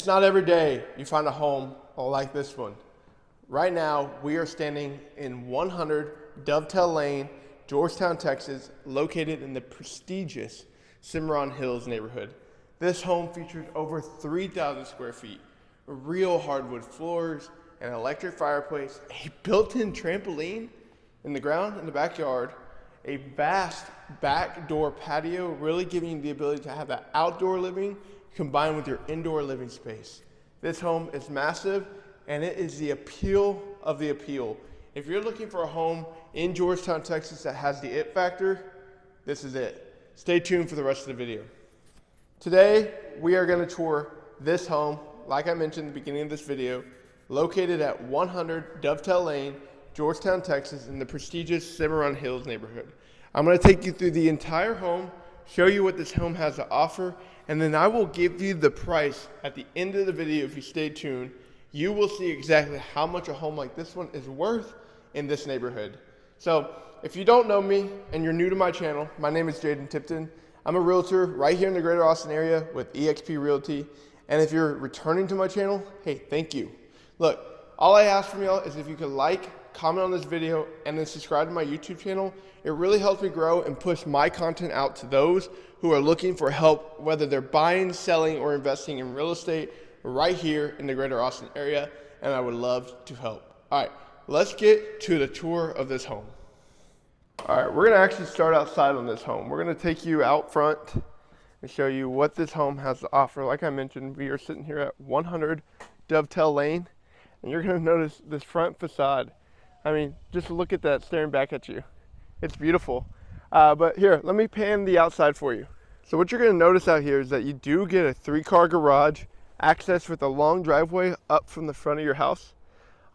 It's not every day you find a home like this one. Right now, we are standing in 100 Dovetail Lane, Georgetown, Texas, located in the prestigious Cimarron Hills neighborhood. This home featured over 3,000 square feet, real hardwood floors, an electric fireplace, a built-in trampoline in the ground in the backyard, a vast back door patio, really giving you the ability to have that outdoor living combined with your indoor living space. This home is massive, and it is the appeal of the appeal. If you're looking for a home in Georgetown, Texas that has the it factor, this is it. Stay tuned for the rest of the video. Today, we are going to tour this home, like I mentioned at the beginning of this video, located at 100 Dovetail Lane, Georgetown, Texas, in the prestigious Cimarron Hills neighborhood. I'm going to take you through the entire home, show you what this home has to offer, and then I will give you the price at the end of the video. If you stay tuned, you will see exactly how much a home like this one is worth in this neighborhood. So if you don't know me and you're new to my channel, my name is Jaden Tipton. I'm a realtor right here in the greater Austin area with eXp Realty. And if you're returning to my channel, hey, thank you. Look, all I ask from y'all is if you could like, comment on this video, and then subscribe to my YouTube channel. It really helps me grow and push my content out to those who are looking for help, whether they're buying, selling, or investing in real estate right here in the greater Austin area, and I would love to help. All right, let's get to the tour of this home. All right, we're gonna actually start outside on this home. We're gonna take you out front and show you what this home has to offer. Like I mentioned, we are sitting here at 100 Dovetail Lane, and you're gonna notice this front facade. I mean, just look at that staring back at you. It's beautiful. But here, let me pan the outside for you. So what you're gonna notice out here is that you do get a 3-car garage, access with a long driveway up from the front of your house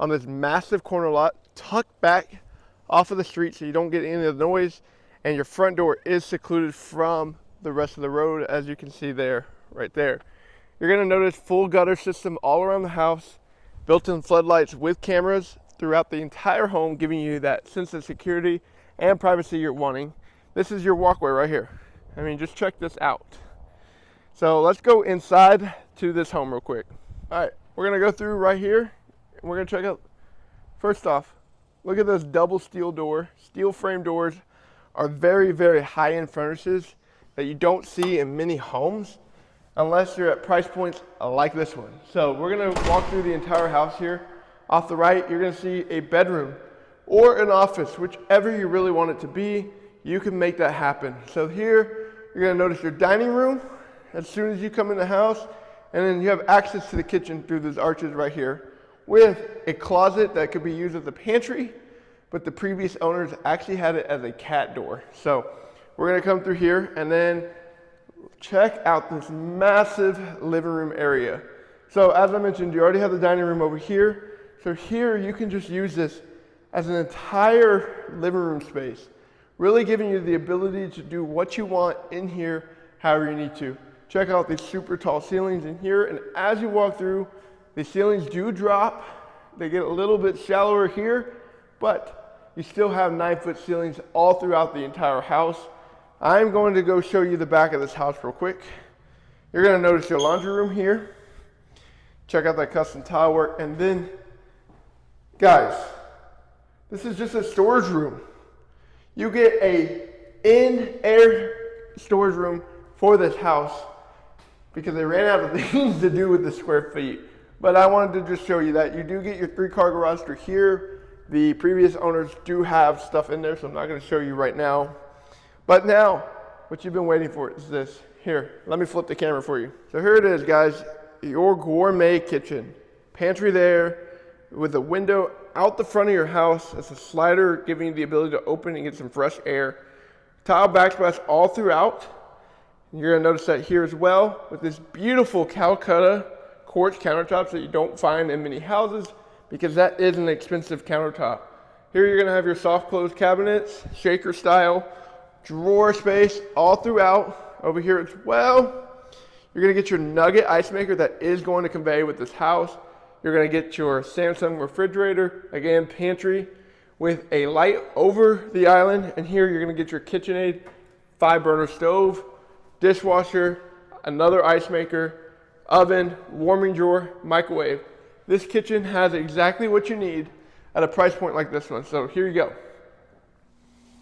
on this massive corner lot, tucked back off of the street so you don't get any of the noise, and your front door is secluded from the rest of the road, as you can see there, right there. You're gonna notice full gutter system all around the house, built-in floodlights with cameras throughout the entire home, giving you that sense of security and privacy you're wanting. This is your walkway right here. I mean, just check this out. So let's go inside to this home real quick. All right, we're gonna go through right here, and we're gonna check out, first off, look at this double steel door. Steel frame doors are very, very high-end furnishings that you don't see in many homes unless you're at price points like this one. So we're gonna walk through the entire house here. Off the right, you're gonna see a bedroom or an office, whichever you really want it to be, you can make that happen. So here, you're gonna notice your dining room as soon as you come in the house, and then you have access to the kitchen through those arches right here with a closet that could be used as a pantry, but the previous owners actually had it as a cat door. So we're gonna come through here and then check out this massive living room area. So as I mentioned, you already have the dining room over here. So here you can just use this as an entire living room space, really giving you the ability to do what you want in here however you need to. Check out these super tall ceilings in here, and as you walk through, the ceilings do drop. They get a little bit shallower here, but you still have 9-foot ceilings all throughout the entire house. I'm going to go show you the back of this house real quick. You're gonna notice your laundry room here. Check out that custom tile work, and then, guys, this is just a storage room. You get a in-air storage room for this house because they ran out of things to do with the square feet. But I wanted to just show you that you do get your 3-car garage through here. The previous owners do have stuff in there, so I'm not gonna show you right now. But now, what you've been waiting for is this. Here, let me flip the camera for you. So here it is, guys, your gourmet kitchen. Pantry there with a window out the front of your house. It's a slider giving you the ability to open and get some fresh air. Tile backsplash all throughout. You're gonna notice that here as well with this beautiful Calcutta quartz countertops that you don't find in many houses because that is an expensive countertop. Here you're gonna have your soft close cabinets, shaker style, drawer space all throughout. Over here as well, you're gonna get your nugget ice maker that is going to convey with this house. You're gonna get your Samsung refrigerator, again, pantry with a light over the island. And here you're gonna get your KitchenAid 5-burner stove, dishwasher, another ice maker, oven, warming drawer, microwave. This kitchen has exactly what you need at a price point like this one. So here you go.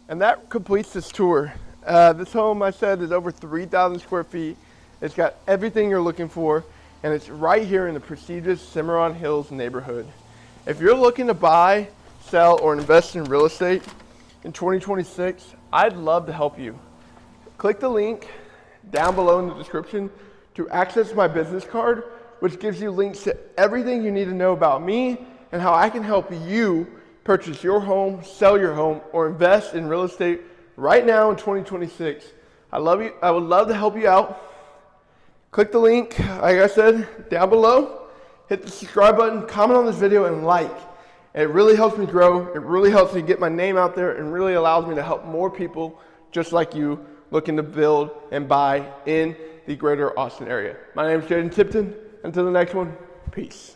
And that completes this tour. This home, I said, is over 3,000 square feet. It's got everything you're looking for, and it's right here in the prestigious Cimarron Hills neighborhood. If you're looking to buy, sell, or invest in real estate in 2026, I'd love to help you. Click the link down below in the description to access my business card, which gives you links to everything you need to know about me and how I can help you purchase your home, sell your home, or invest in real estate right now in 2026. I love you. I would love to help you out. Click the link, like I said, down below. Hit the subscribe button, comment on this video, and like. It really helps me grow. It really helps me get my name out there and really allows me to help more people just like you looking to build and buy in the greater Austin area. My name is Jaden Tipton. Until the next one, peace.